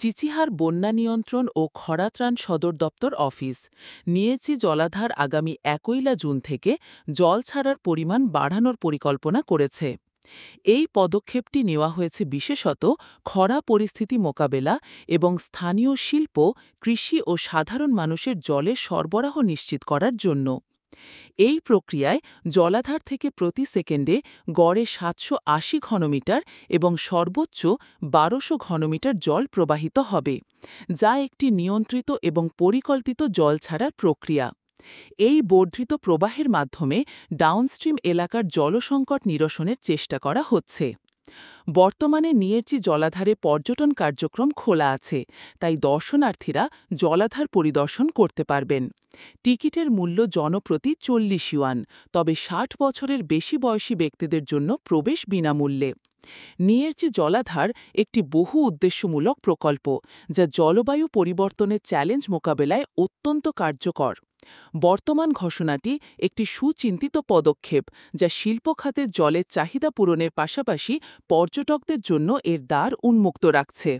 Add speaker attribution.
Speaker 1: চিচিহার বন্যা নিয়ন্ত্রণ ও খরাত্রাণ সদর দপ্তর অফিস নিয়েচি জলাধার আগামী ১ জুন থেকে জল ছাড়ার পরিমাণ বাড়ানোর পরিকল্পনা করেছে। এই পদক্ষেপটি নেওয়া হয়েছে বিশেষত খরা পরিস্থিতি মোকাবেলা এবং স্থানীয় শিল্প, কৃষি ও সাধারণ মানুষের জলের সরবরাহ নিশ্চিত করার জন্য। এই প্রক্রিয়ায় জলাধার থেকে প্রতি সেকেন্ডে গড়ে ৭৮০ ঘনমিটার এবং সর্বোচ্চ ১২০০ ঘনমিটার জল প্রবাহিত হবে, যা একটি নিয়ন্ত্রিত এবং পরিকল্পিত জল ছাড়ার প্রক্রিয়া। এই বর্ধিত প্রবাহের মাধ্যমে ডাউনস্ট্রিম এলাকার জলসংকট নিরসনের চেষ্টা করা হচ্ছে। বর্তমানে নিয়েচি জলাধারে পর্যটন কার্যক্রম খোলা আছে, তাই দর্শনার্থীরা জলাধার পরিদর্শন করতে পারবেন। টিকিটের মূল্য জনপ্রতি ৪০ ইউয়ান, তবে ৬০ বছরের বেশি বয়সী ব্যক্তিদের জন্য প্রবেশ বিনামূল্যে। নিয়েচি জলাধার একটি বহু উদ্দেশ্যমূলক প্রকল্প, যা জলবায়ু পরিবর্তনের চ্যালেঞ্জ মোকাবেলায় অত্যন্ত কার্যকর। বর্তমান ঘোষণাটি একটি সুচিন্তিত পদক্ষেপ, যা শিল্প খাতের জলের চাহিদা পূরণের পাশাপাশি পর্যটকদের জন্য এর দ্বার উন্মুক্ত রাখছে।